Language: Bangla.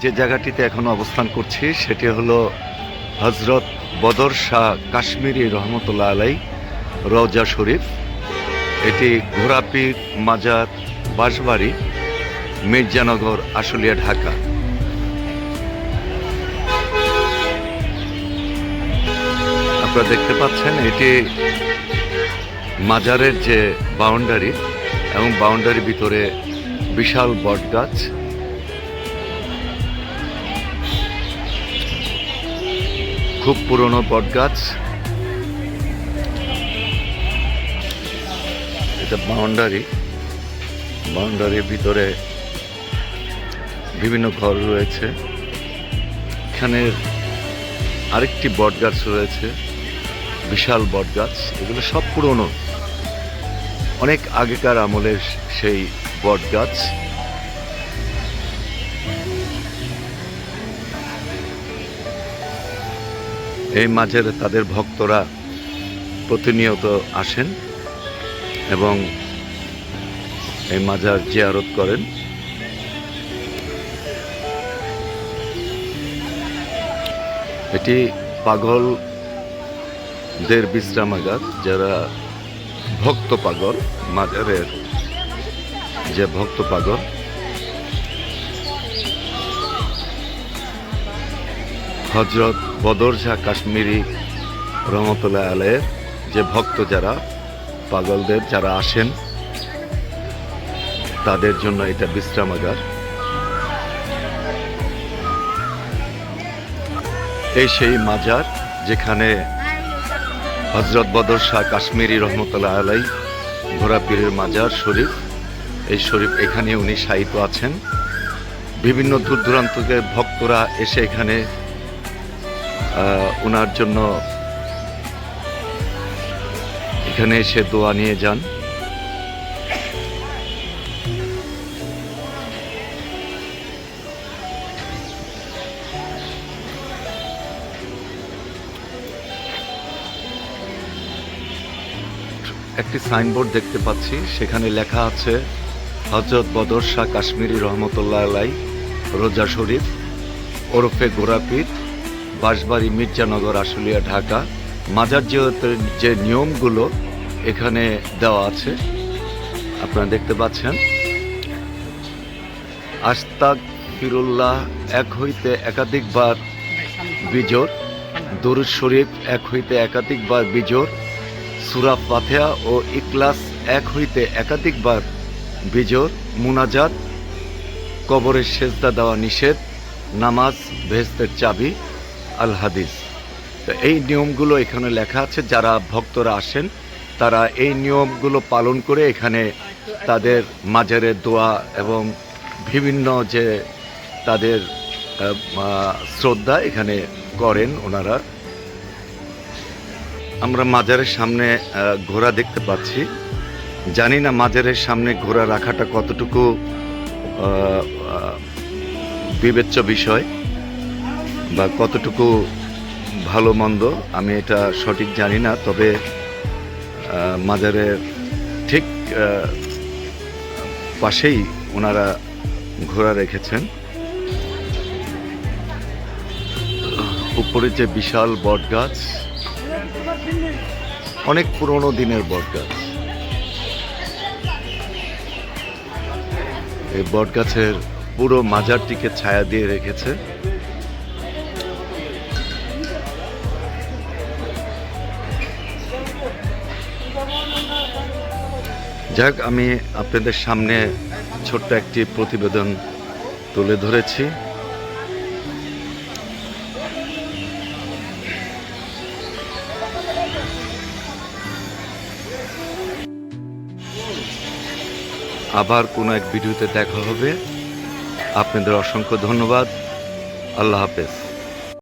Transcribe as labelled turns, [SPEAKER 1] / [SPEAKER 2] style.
[SPEAKER 1] যে জায়গাটিতে এখন অবস্থান করছি সেটি হলো হজরত বদর শাহ কাশ্মীরি রহমতুল্লাহ আলাই রওজা শরীফ। এটি ঘোড়াপীর মাজার বাঁশবাড়ি, মির্জানগর, আশুলিয়া, ঢাকা। আপনারা দেখতে পাচ্ছেন এটি মাজারের যে বাউন্ডারি, এবং বাউন্ডারির ভিতরে বিশাল বটগাছ। খুব পুরনো বটগাছ। এটা বাউন্ডারির ভিতরে বিভিন্ন ঘর রয়েছে। এখানে আরেকটি বটগাছ রয়েছে, বিশাল বটগাছ। এগুলো সব পুরনো, অনেক আগেকার আমলের সেই বটগাছ। এই মাঝের তাদের ভক্তরা প্রতিনিয়ত আসেন এবং এই মাজার জিয়ারত করেন। এটি পাগলদের বিশ্রামাগার, যারা ভক্ত পাগল, মাজারের যে ভক্ত পাগল। হজরত বদর শাহ কাশ্মীরি রহমতুল্লাহ আলাইয়ের যে ভক্ত, যারা পাগলদের যারা আসেন, তাদের জন্য এটা বিশ্রামাগার। এই সেই মাজার যেখানে হজরত বদর শাহ কাশ্মীরি রহমতুল্লাহ আলাই ঘোড়াপীরের মাজার শরীফ, এই শরীফ এখানে উনি শায়িত আছেন। বিভিন্ন দূর দূরান্ত থেকে ভক্তরা এসে এখানে ওনার জন্য এখানে এসে দোয়া নিয়ে যান। একটি সাইনবোর্ড দেখতে পাচ্ছি, সেখানে লেখা আছে হজরত বদর শাহ কাশ্মীরি রহমতুল্লাহ আলাই রোজা শরীফ ওরফে ঘোড়াপীর, বাঁশবাড়ি, মির্জানগর, আশুলিয়া, ঢাকা। মাজার জিয়ারতের যে নিয়মগুলো এখানে দেওয়া আছে আপনারা দেখতে পাচ্ছেন। আস্তাগফিরুল্লাহ এক হইতে একাধিকবার বিজোড়, দরুদ শরীফ এক হইতে একাধিকবার বিজোড়, সূরা ফাতিহা ও ইখলাস এক হইতে একাধিকবার বিজোড়, মুনাজাত, কবরের সেজদা দেওয়া নিষেধ, নামাজ বেহেশতের চাবি, আল হাদিস। তো এই নিয়মগুলো এখানে লেখা আছে। যারা ভক্তরা আসেন তারা এই নিয়মগুলো পালন করে এখানে তাদের মাজারের দোয়া এবং বিভিন্ন যে তাদের শ্রদ্ধা এখানে করেন ওনারা। আমরা মাজারের সামনে ঘোড়া দেখতে পাচ্ছি। জানি না মাজারের সামনে ঘোড়া রাখাটা কতটুকু বিবেচ্য বিষয় বা কতটুকু ভালো মন্দ, আমি এটা সঠিক জানি না। তবে মাজারের ঠিক পাশেই ওনারা ঘোড়া রেখেছেন। উপরে যে বিশাল বটগাছ, অনেক পুরনো দিনের বটগাছ। এই বটগাছের পুরো মাজারটিকে ছায়া দিয়ে রেখেছে। যাক, আমি আপনাদের সামনে ছোট্ট একটি প্রতিবেদন তুলে ধরেছি। আবার কোনো এক ভিডিওতে দেখা হবে। আপনাদের অসংখ্য ধন্যবাদ। আল্লাহ হাফেজ।